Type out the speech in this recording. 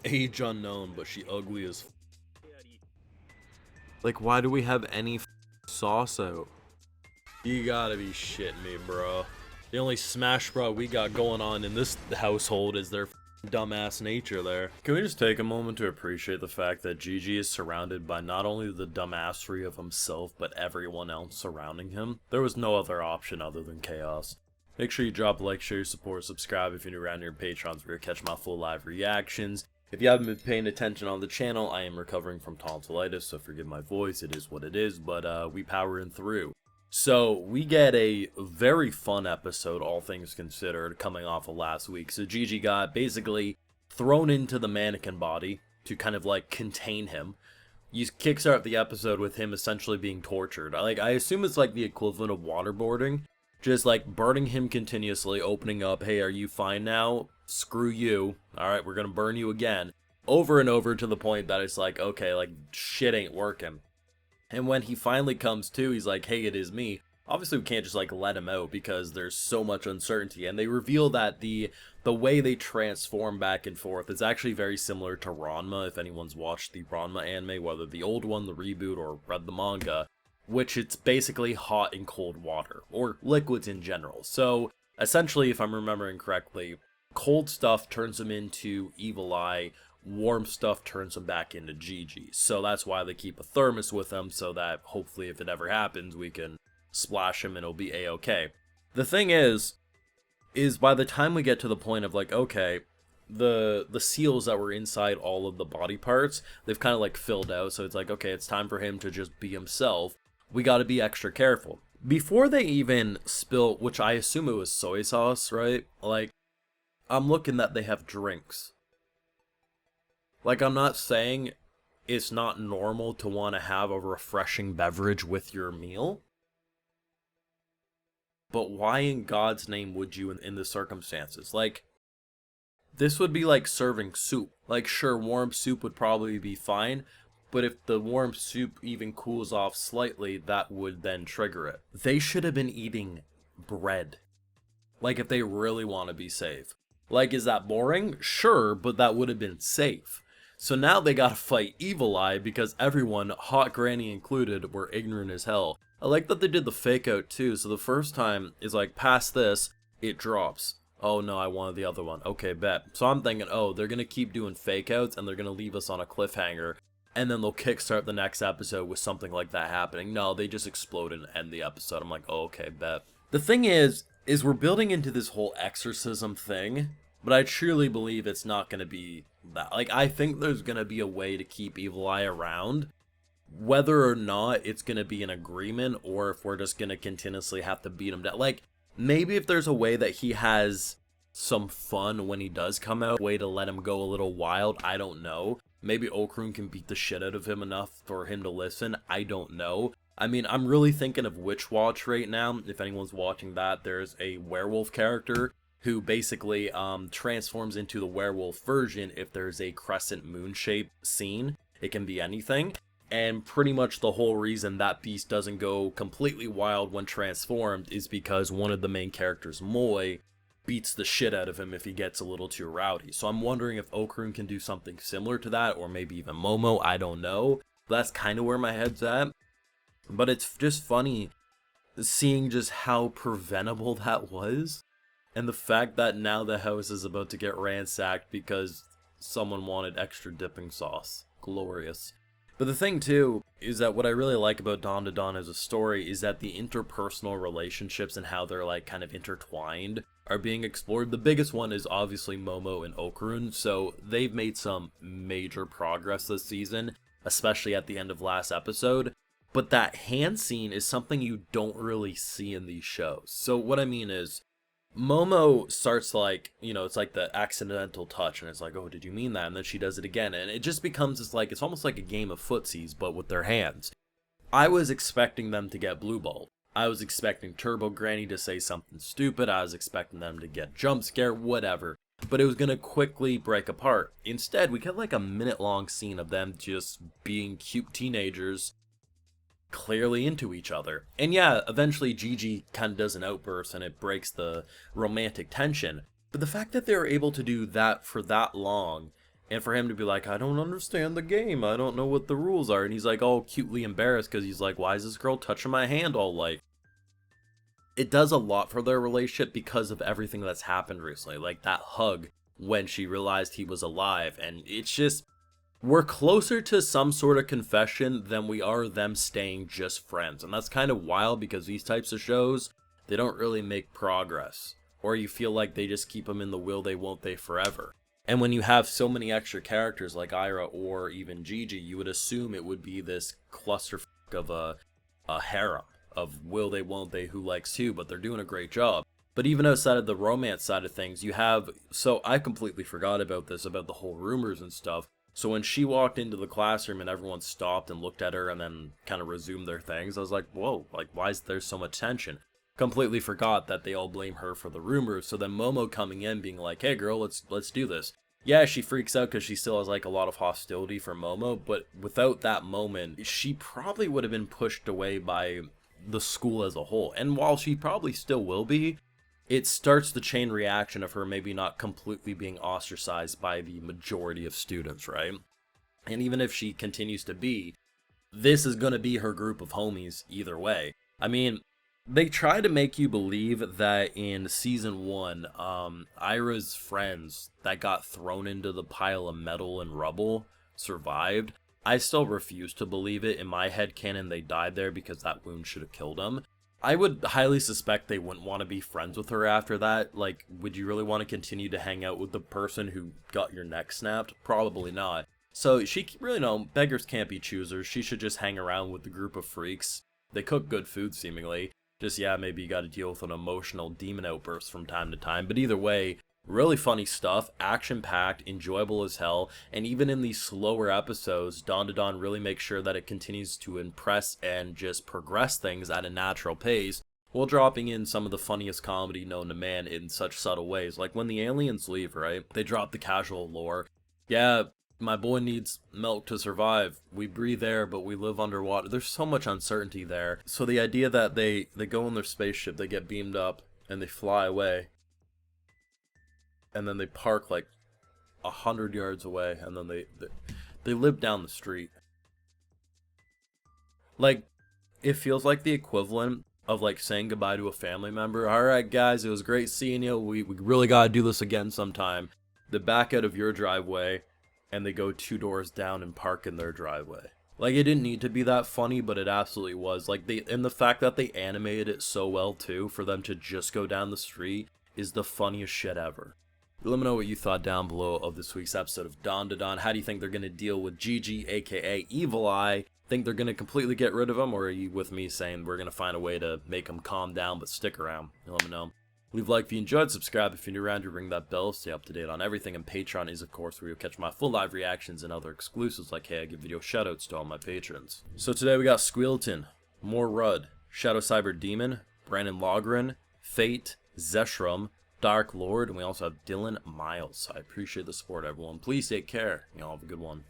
Age unknown, but she ugly as Like, why do we have any sauce out? You gotta be shitting me, bro. The only Smash Bro we got going on in this household is their dumbass nature there. Can we just take a moment to appreciate the fact that Gigi is surrounded by not only the dumbassery of himself, but everyone else surrounding him? There was no other option other than chaos. Make sure you drop a like, share your support, subscribe if you're new around here, Patrons where you catch my full live reactions. If you haven't been paying attention on the channel, I am recovering from tonsillitis, so forgive my voice, it is what it is, but we powering through. So, we get a very fun episode, all things considered, coming off of last week. So Gigi got basically thrown into the mannequin body to kind of like contain him. You kickstart the episode with him essentially being tortured. I assume it's like the equivalent of waterboarding. Just like burning him continuously, opening up, hey, are you fine now? Screw you. Alright, we're gonna burn you again. Over and over to the point that it's like, okay, like, shit ain't working. And when he finally comes to, he's like, hey, it is me. Obviously, we can't just, like, let him out because there's so much uncertainty. And they reveal that the way they transform back and forth is actually very similar to Ranma, if anyone's watched the Ranma anime, whether the old one, the reboot, or read the manga. Which it's basically hot and cold water, or liquids in general. So, essentially, if I'm remembering correctly, cold stuff turns him into Evil Eye, warm stuff turns him back into Gigi. So that's why they keep a thermos with them, so that hopefully if it ever happens, we can splash him and it'll be a-okay. The thing is by the time we get to the point of like, okay, the seals that were inside all of the body parts, they've kind of like filled out, so it's like, okay, it's time for him to just be himself. We gotta be extra careful. Before they even spill, which I assume it was soy sauce, right? Like, I'm looking that they have drinks. Like, I'm not saying it's not normal to want to have a refreshing beverage with your meal. But why in God's name would you in the circumstances? Like, this would be like serving soup. Like, sure, warm soup would probably be fine, but if the warm soup even cools off slightly, that would then trigger it. They should have been eating bread. Like, if they really want to be safe. Like, is that boring? Sure, but that would have been safe. So now they gotta fight Evil Eye because everyone, Hot Granny included, were ignorant as hell. I like that they did the fake out too, so the first time is like, past this, it drops. Oh no, I wanted the other one. Okay, bet. So I'm thinking, oh, they're gonna keep doing fake outs and they're gonna leave us on a cliffhanger. And then they'll kickstart the next episode with something like that happening. No, they just explode and end the episode. I'm like, oh, okay, bet. The thing is we're building into this whole exorcism thing, but I truly believe it's not going to be that. Like, I think there's going to be a way to keep Evil Eye around, whether or not it's going to be an agreement or if we're just going to continuously have to beat him down. Like, maybe if there's a way that he has some fun when he does come out, way to let him go a little wild, I don't know. Maybe Okarun can beat the shit out of him enough for him to listen. I don't know. I mean, I'm really thinking of Witch Watch right now. If anyone's watching that, there's a werewolf character who basically transforms into the werewolf version if there's a crescent moon shape scene. It can be anything. And pretty much the whole reason that beast doesn't go completely wild when transformed is because one of the main characters, Moy, beats the shit out of him if he gets a little too rowdy. So I'm wondering if Okarun can do something similar to that, or maybe even Momo, I don't know. That's kind of where my head's at. But it's just funny seeing just how preventable that was. And the fact that now the house is about to get ransacked because someone wanted extra dipping sauce. Glorious. But the thing too is that what I really like about Dandadan as a story is that the interpersonal relationships and how they're like kind of intertwined are being explored. The biggest one is obviously Momo and Okarun, so they've made some major progress this season, especially at the end of last episode. But that hand scene is something you don't really see in these shows. So what I mean is, Momo starts like, you know, it's like the accidental touch, and it's like, oh, did you mean that? And then she does it again, and it just becomes this like, it's almost like a game of footsies, but with their hands. I was expecting them to get blue balled. I was expecting Turbo Granny to say something stupid, I was expecting them to get jump scare, whatever. But it was gonna quickly break apart. Instead, we get like a minute-long scene of them just being cute teenagers, clearly into each other. And yeah, eventually Gigi kind of does an outburst and it breaks the romantic tension. But the fact that they were able to do that for that long, and for him to be like, I don't understand the game, I don't know what the rules are, and he's like all cutely embarrassed because he's like, why is this girl touching my hand all like? It does a lot for their relationship because of everything that's happened recently, like that hug when she realized he was alive, and it's just, we're closer to some sort of confession than we are them staying just friends. And that's kind of wild because these types of shows, they don't really make progress. Or you feel like they just keep them in the will they won't they forever. And when you have so many extra characters like Ira or even Gigi, you would assume it would be this clusterfuck of a harem of will they won't they who likes who, but they're doing a great job. But even outside of the romance side of things, you have, so I completely forgot about this, about the whole rumors and stuff. So when she walked into the classroom and everyone stopped and looked at her and then kind of resumed their things, I was like, whoa, like, why is there so much tension? Completely forgot that they all blame her for the rumors. So then Momo coming in being like, hey girl, let's do this. Yeah, she freaks out because she still has like a lot of hostility for Momo, but without that moment, she probably would have been pushed away by the school as a whole. And while she probably still will be, it starts the chain reaction of her maybe not completely being ostracized by the majority of students, right? And even if she continues to be, this is going to be her group of homies either way. I mean, they try to make you believe that in season 1, Ira's friends that got thrown into the pile of metal and rubble survived. I still refuse to believe it. In my headcanon, they died there because that wound should have killed them. I would highly suspect they wouldn't want to be friends with her after that. Like, would you really want to continue to hang out with the person who got your neck snapped? Probably not. So she really, no, beggars can't be choosers. She should just hang around with the group of freaks. They cook good food, seemingly. Just, yeah, maybe you got to deal with an emotional demon outburst from time to time. But either way, really funny stuff, action-packed, enjoyable as hell, and even in these slower episodes, Dandadan really makes sure that it continues to impress and just progress things at a natural pace, while dropping in some of the funniest comedy known to man in such subtle ways. Like when the aliens leave, right? They drop the casual lore. Yeah, my boy needs milk to survive. We breathe air, but we live underwater. There's so much uncertainty there. So the idea that they go in their spaceship, they get beamed up, and they fly away, and then they park like 100 yards away, and then they live down the street. Like, it feels like the equivalent of like saying goodbye to a family member. All right, guys, it was great seeing you. We really gotta do this again sometime. They back out of your driveway, and they go 2 doors down and park in their driveway. Like, it didn't need to be that funny, but it absolutely was. Like, and the fact that they animated it so well too, for them to just go down the street, is the funniest shit ever. Let me know what you thought down below of this week's episode of Dandadan. How do you think they're going to deal with Gigi, aka Evil Eye? Think they're going to completely get rid of him, or are you with me saying we're going to find a way to make him calm down but stick around? Let me know. Leave a like if you enjoyed, subscribe if you're new around, to ring that bell, stay up to date on everything, and Patreon is of course where you'll catch my full live reactions and other exclusives, like hey, I give video shoutouts to all my patrons. So today we got Squealton, More Rudd, Shadow Cyber Demon, Brandon Logren, Fate, Zeshram, Dark Lord, and we also have Dylan Miles. I appreciate the support, everyone. Please take care. Y'all have a good one.